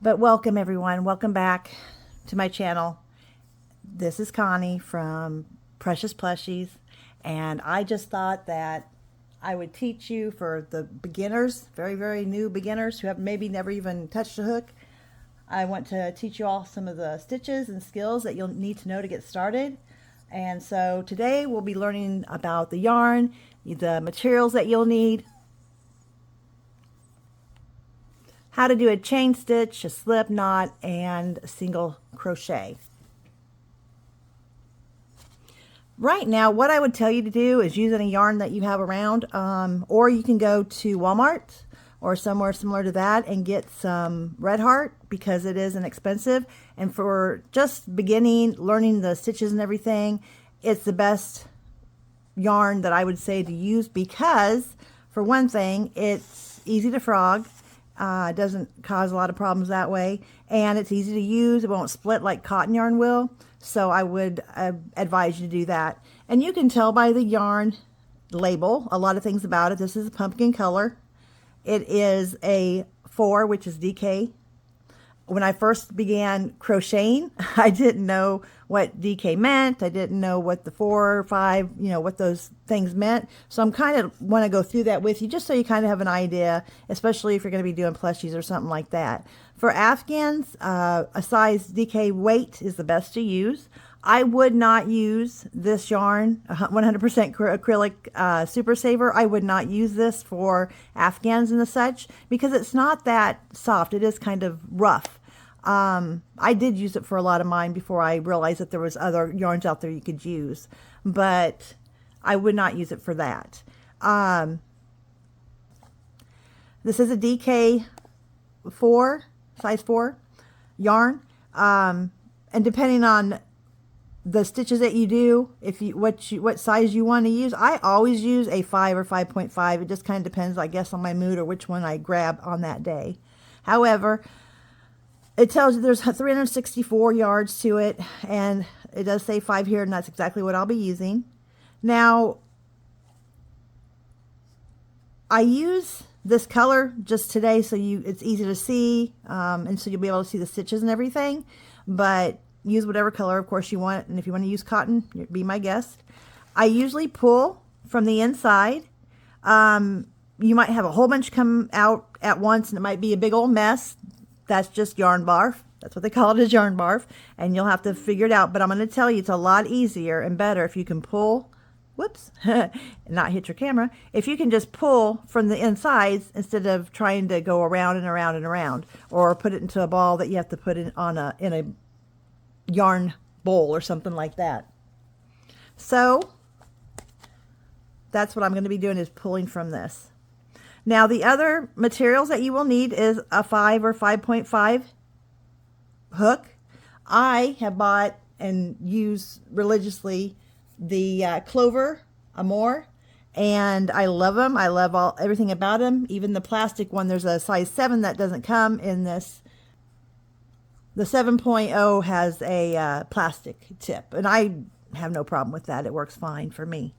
But welcome everyone, welcome back to my channel. This is Connie from Precious Plushies, and I just thought that I would teach you for the beginners, very new beginners who have maybe never even touched a hook. I want to teach you all some of the stitches and skills that you'll need to know to get started. And so today we'll be learning about the yarn, the materials that you'll need, how to do a chain stitch, a slip knot, and a single crochet. Right now, what I would tell you to do is use any yarn that you have around, or you can go to Walmart or somewhere similar to that and get some Red Heart because it is inexpensive. And for just beginning, learning the stitches and everything, it's the best yarn that I would say to use because, for one thing, it's easy to frog. It doesn't cause a lot of problems that way, and it's easy to use. It won't split like cotton yarn will, so I would advise you to do that. And you can tell by the yarn label a lot of things about it. This is a pumpkin color. It is a 4, which is DK. When I first began crocheting, I didn't know what DK meant. I didn't know what the 4 or 5, what those things meant. So I'm kind of want to go through that with you just so you kind of have an idea, especially if you're going to be doing plushies or something like that. For Afghans, a size DK weight is the best to use. I would not use this yarn, 100% acrylic Super Saver. I would not use this for Afghans and the such because it's not that soft. It is kind of rough. I did use it for a lot of mine before I realized that there was other yarns out there you could use, but I would not use it for that. This is a DK 4, size 4 yarn, and depending on the stitches that you do, what size you want to use, I always use a 5 or 5.5. It just kind of depends, I guess, on my mood or which one I grab on that day. However, it tells you there's 364 yards to it, and it does say 5 here, and that's exactly what I'll be using. Now, I use this color just today so it's easy to see, and so you'll be able to see the stitches and everything, but use whatever color, of course, you want, and if you want to use cotton, be my guest. I usually pull from the inside. You might have a whole bunch come out at once, and it might be a big old mess. That's just yarn barf. That's what they call it, is yarn barf, and you'll have to figure it out. But I'm going to tell you, it's a lot easier and better if you can pull, whoops, not hit your camera. If you can just pull from the insides instead of trying to go around and around and around, or put it into a ball that you have to put in a yarn bowl or something like that. So that's what I'm going to be doing, is pulling from this. Now, the other materials that you will need is a 5 or 5.5 hook. I have bought and use religiously the Clover Amore, and I love them. I love everything about them, even the plastic one. There's a size 7 that doesn't come in this. The 7.0 has a plastic tip, and I have no problem with that. It works fine for me.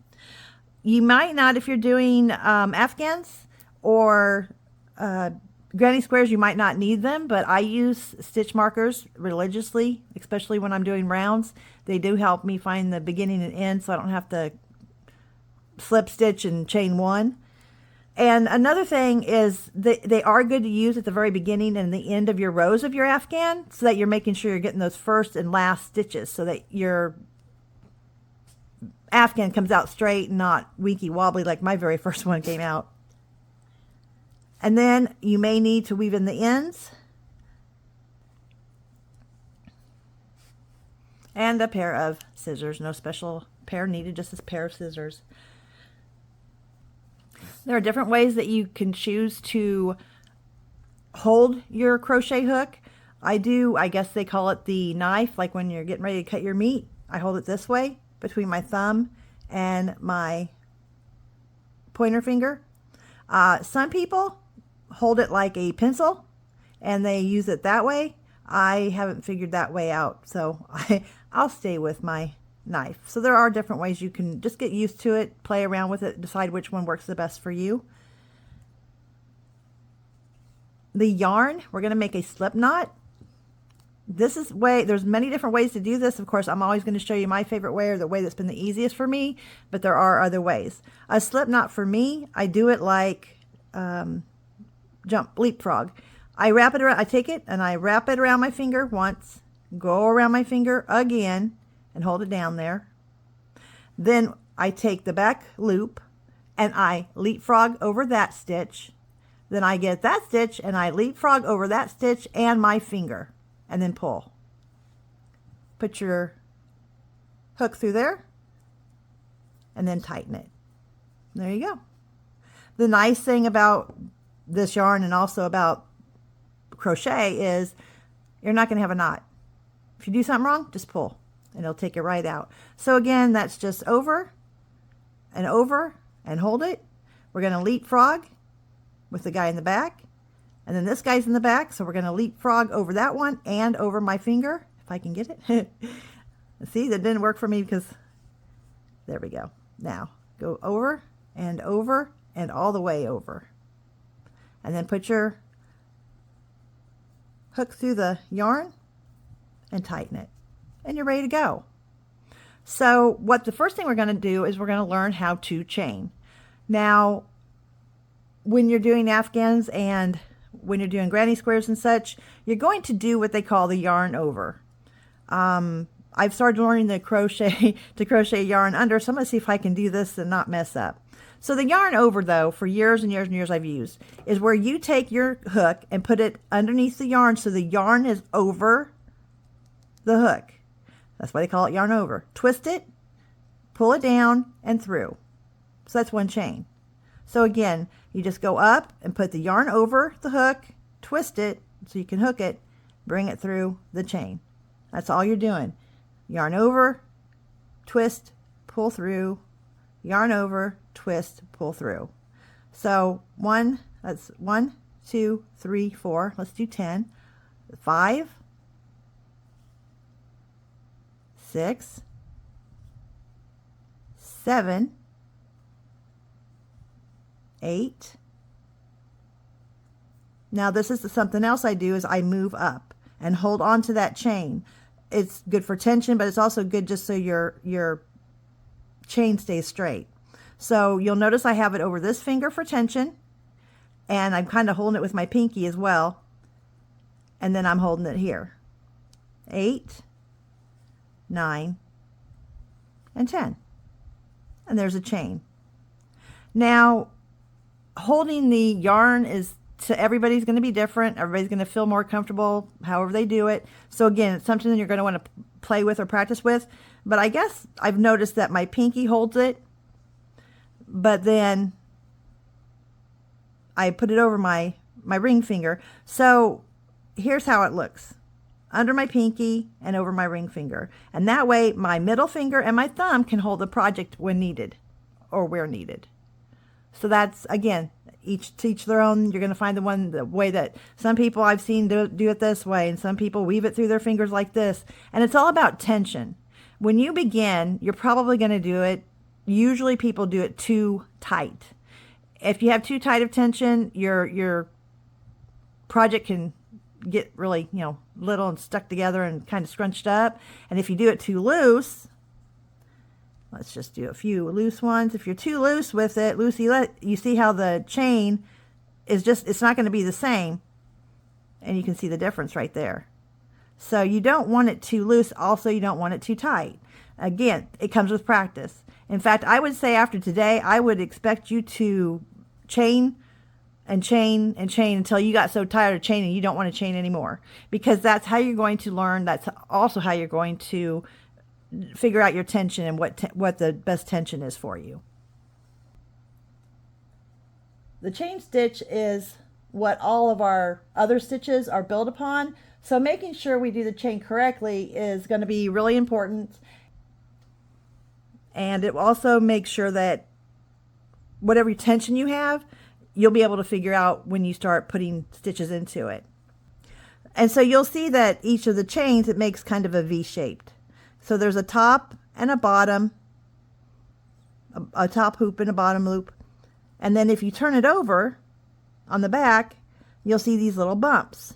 You might not, if you're doing Afghans or granny squares, you might not need them, but I use stitch markers religiously, especially when I'm doing rounds. They do help me find the beginning and end, so I don't have to slip stitch and chain 1. And another thing is they are good to use at the very beginning and the end of your rows of your Afghan, so that you're making sure you're getting those first and last stitches, so that your Afghan comes out straight and not winky wobbly like my very first one came out. And then you may need to weave in the ends. And a pair of scissors. No special pair needed, just a pair of scissors. There are different ways that you can choose to hold your crochet hook. I guess they call it the knife, like when you're getting ready to cut your meat. I hold it this way between my thumb and my pointer finger. Some people hold it like a pencil and they use it that way. I haven't figured that way out, so I'll stay with my knife. So there are different ways you can just get used to it, play around with it, decide which one works the best for you. the yarn, we're going to make a slip knot. There's many different ways to do this. Of course, I'm always going to show you my favorite way, or the way that's been the easiest for me, but there are other ways. A slip knot for me, I do it like leapfrog. I wrap it around, I take it and I wrap it around my finger once, go around my finger again and hold it down there. Then I take the back loop and I leapfrog over that stitch. Then I get that stitch and I leapfrog over that stitch and my finger, and then pull. Put your hook through there and then tighten it. There you go. The nice thing about this yarn and also about crochet is you're not going to have a knot. If you do something wrong, just pull and it'll take it right out. So again, that's just over and hold it. We're going to leapfrog with the guy in the back, and then this guy's in the back, so we're going to leapfrog over that one and over my finger, if I can get it. See, that didn't work for me because there we go. Now go over and all the way over, and then put your hook through the yarn and tighten it, and you're ready to go. So the first thing we're going to do is we're going to learn how to chain. Now, when you're doing afghans and when you're doing granny squares and such, you're going to do what they call the yarn over. I've started learning to crochet yarn under, so I'm going to see if I can do this and not mess up. So the yarn over, though, for years and years and years I've used, is where you take your hook and put it underneath the yarn so the yarn is over the hook. That's why they call it yarn over. Twist it, pull it down, and through. So that's one chain. So again, you just go up and put the yarn over the hook, twist it so you can hook it, bring it through the chain. That's all you're doing. Yarn over, twist, pull through, yarn over, twist, pull through. So that's 1, 2, 3, 4. Let's do 10. 5, 6, 7, 8. Now this is something else I do, is I move up and hold on to that chain. It's good for tension, but it's also good just so your chain stays straight. So you'll notice I have it over this finger for tension, and I'm kind of holding it with my pinky as well, and then I'm holding it here. 8, 9, and 10. And there's a chain. Now, holding the yarn everybody's going to be different. Everybody's going to feel more comfortable however they do it. So again, it's something that you're going to want to play with or practice with. But I guess I've noticed that my pinky holds it, but then I put it over my ring finger. So here's how it looks. Under my pinky and over my ring finger. And that way my middle finger and my thumb can hold the project when needed or where needed. So that's, again, each their own. You're going to find the way that some people I've seen do it this way, and some people weave it through their fingers like this. And it's all about tension. When you begin, you're probably going to do it. Usually people do it too tight. If you have too tight of tension, your project can get really, little and stuck together and kind of scrunched up. And if you do it too loose, let's just do a few loose ones. If you're too loose with it, you see how the chain is it's not going to be the same. And you can see the difference right there. So you don't want it too loose. Also, you don't want it too tight. Again, it comes with practice. In fact, I would say after today, I would expect you to chain and chain and chain until you got so tired of chaining you don't want to chain anymore. Because that's how you're going to learn. That's also how you're going to figure out your tension and what the best tension is for you. The chain stitch is what all of our other stitches are built upon. So making sure we do the chain correctly is going to be really important. And it also makes sure that whatever tension you have, you'll be able to figure out when you start putting stitches into it. And so you'll see that each of the chains, it makes kind of a V-shaped. So there's a top and a bottom, a top hoop and a bottom loop. And then if you turn it over on the back, you'll see these little bumps.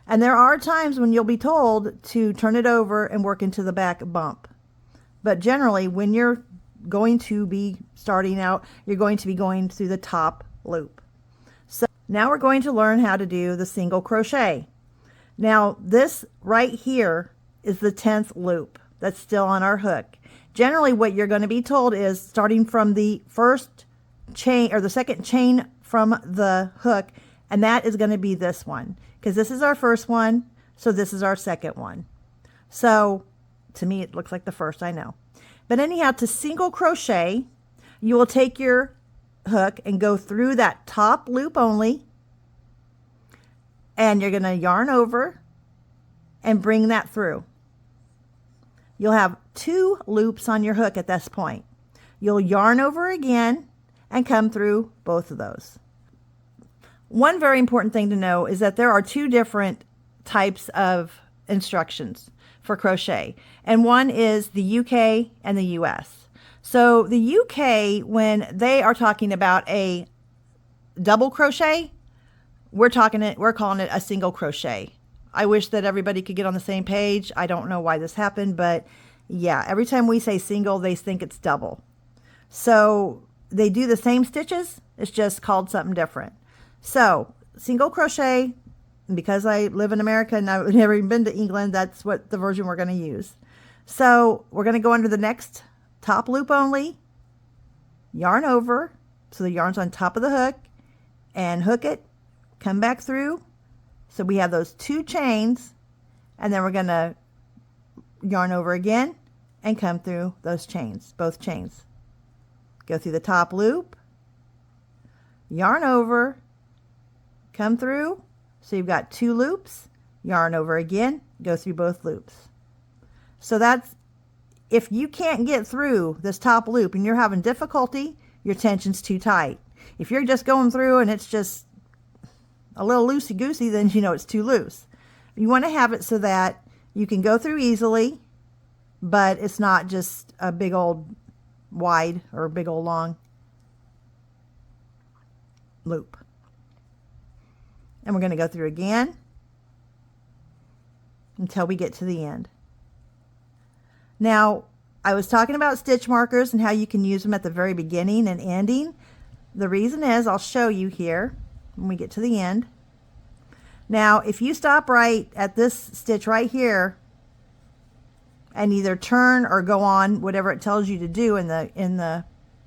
And there are times when you'll be told to turn it over and work into the back bump. But generally, when you're going to be starting out, you're going to be going through the top loop. So now we're going to learn how to do the single crochet. Now this right here is the 10th loop that's still on our hook. Generally what you're going to be told is starting from the first chain or the second chain from the hook, and that is going to be this one, because this is our first one, so this is our second one. So to me it looks like the first, I know. But anyhow, to single crochet, you will take your hook and go through that top loop only, and you're going to yarn over and bring that through. You'll have 2 loops on your hook at this point. You'll yarn over again and come through both of those. One very important thing to know is that there are 2 different types of instructions for crochet, and one is the UK and the US. So the UK, when they are talking about a double crochet, we're calling it a single crochet. I wish that everybody could get on the same page. I don't know why this happened, but yeah, every time we say single, they think it's double. So they do the same stitches, it's just called something different. So single crochet, because I live in America and I've never even been to England, that's what the version we're going to use. So we're going to go under the next top loop only, yarn over, so the yarn's on top of the hook, and hook it, come back through. So we have those 2 chains, and then we're going to yarn over again and come through those chains, both chains. Go through the top loop, yarn over, come through. So you've got 2 loops, yarn over again, go through both loops. So that's, if you can't get through this top loop and you're having difficulty, your tension's too tight. If you're just going through and it's just a little loosey-goosey, then you know it's too loose. You want to have it so that you can go through easily, but it's not just a big old wide or a big old long loop. And we're going to go through again until we get to the end. Now, I was talking about stitch markers and how you can use them at the very beginning and ending. The reason is, I'll show you here when we get to the end. Now, if you stop right at this stitch right here and either turn or go on whatever it tells you to do in the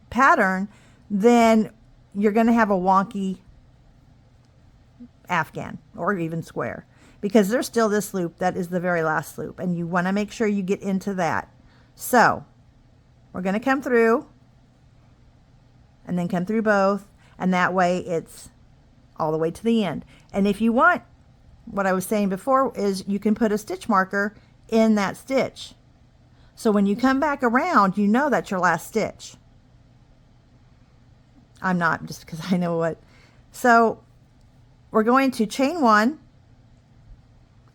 pattern, then you're going to have a wonky afghan or even square, because there's still this loop that is the very last loop, and you want to make sure you get into that. So we're going to come through and then come through both, and that way it's all the way to the end. And if you want, what I was saying before is you can put a stitch marker in that stitch, so when you come back around, you know that's your last stitch. I'm not, just because I know what. So we're going to chain 1,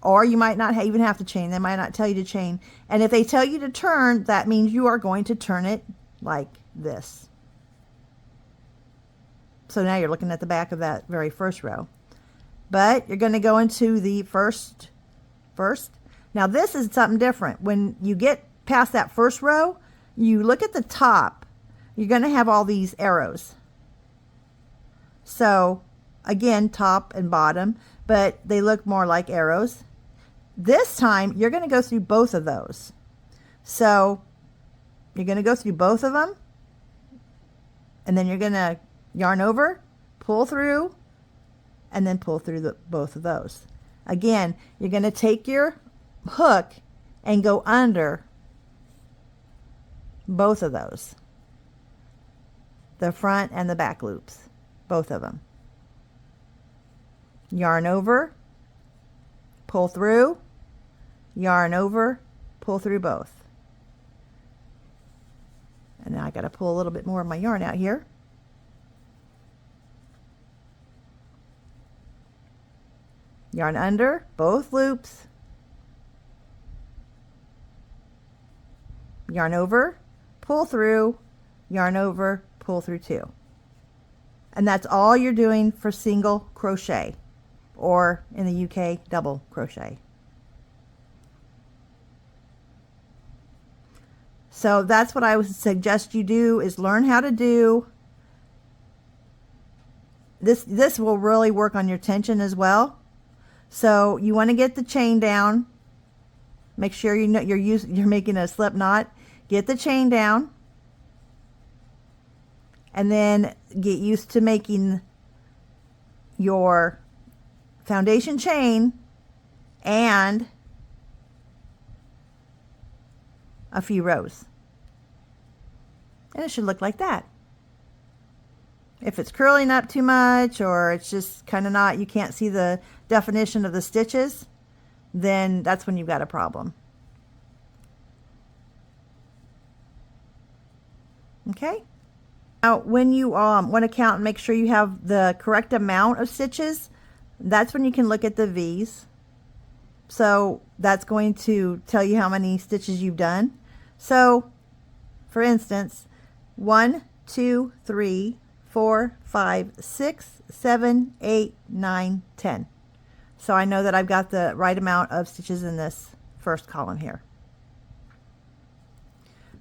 or you might not even have to chain. They might not tell you to chain. And if they tell you to turn, that means you are going to turn it like this. So now you're looking at the back of that very first row. But you're going to go into the first. Now this is something different. When you get past that first row, you look at the top. You're going to have all these arrows. So again, top and bottom, but they look more like arrows. This time, you're going to go through both of those. So you're going to go through both of them, and then you're going to yarn over, pull through, and then pull through both of those. Again, you're going to take your hook and go under both of those, the front and the back loops, both of them. Yarn over, pull through, yarn over, pull through both. And now I got to pull a little bit more of my yarn out here. Yarn under both loops, yarn over, pull through, yarn over, pull through 2. And that's all you're doing for single crochet. or in the UK, double crochet. So that's what I would suggest you do, is learn how to do this. This will really work on your tension as well. So you want to get the chain down. Make sure you know you're making a slip knot. Get the chain down. And then get used to making your foundation chain and a few rows. And it should look like that. If it's curling up too much, or it's just kind of not, you can't see the definition of the stitches, then that's when you've got a problem. Okay. Now, when you want to count and make sure you have the correct amount of stitches, that's when you can look at the V's. So that's going to tell you how many stitches you've done. So, for instance, 1, 2, 3, 4, 5, 6, 7, 8, 9, 10. So I know that I've got the right amount of stitches in this first column here.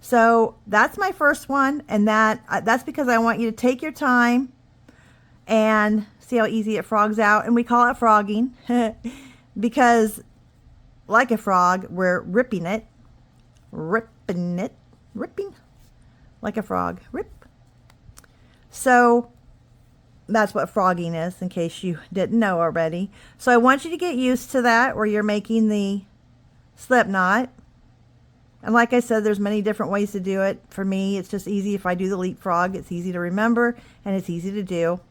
So that's my first one, and that's because I want you to take your time and see how easy it frogs out. And we call it frogging because, like a frog, we're ripping like a frog, rip. So that's what frogging is, in case you didn't know already. So I want you to get used to that, where you're making the slip knot. And like I said, there's many different ways to do it. For me, it's just easy if I do the leapfrog. It's easy to remember and it's easy to do.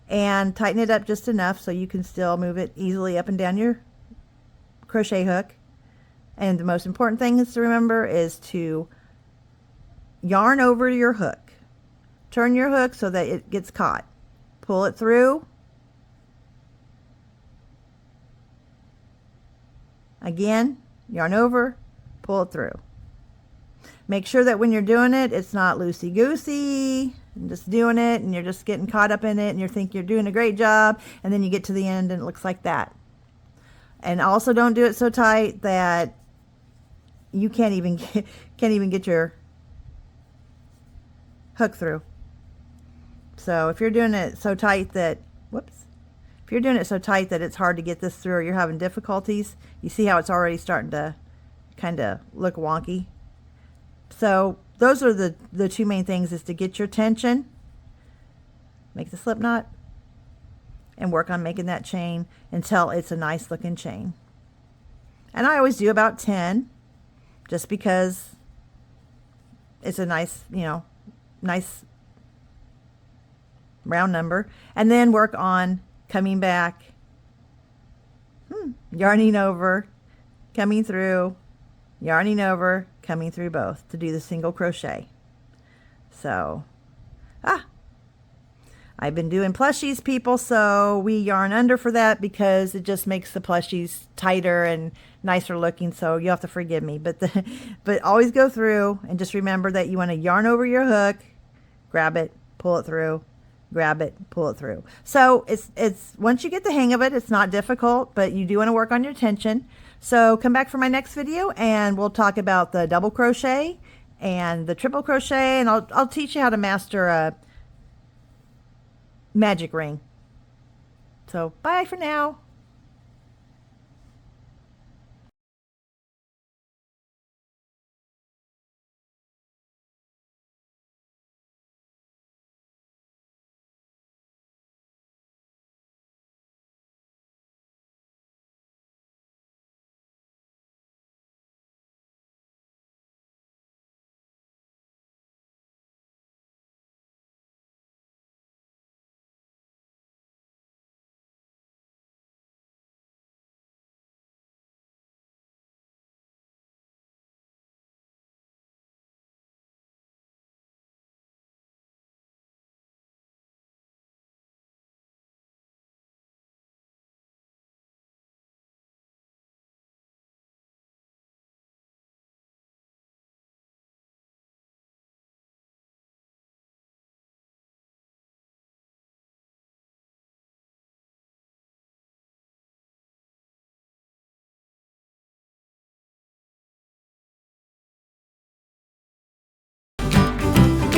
And tighten it up just enough so you can still move it easily up and down your crochet hook. And the most important thing is to remember is to yarn over your hook. Turn your hook so that it gets caught. Pull it through. Again, yarn over, pull it through. Make sure that when you're doing it, it's not loosey-goosey and just doing it and you're just getting caught up in it and you think you're doing a great job, and then you get to the end and it looks like that. And also don't do it so tight that you can't even get your hook through. So if you're doing it so tight that, if you're doing it so tight that it's hard to get this through, or you're having difficulties, you see how it's already starting to kind of look wonky. So those are the two main things, is to get your tension, make the slip knot, and work on making that chain until it's a nice looking chain. And I always do about 10, just because it's a nice, nice round number. And then work on coming back, yarning over, coming through, yarning over, coming through both to do the single crochet. So, I've been doing plushies, people, so we yarn under for that because it just makes the plushies tighter and nicer looking, so you have to forgive me. But always go through and just remember that you want to yarn over your hook, grab it, pull it through, grab it, pull it through. So it's once you get the hang of it, it's not difficult, but you do want to work on your tension. So come back for my next video and we'll talk about the double crochet and the triple crochet, and I'll teach you how to master a magic ring. So bye for now.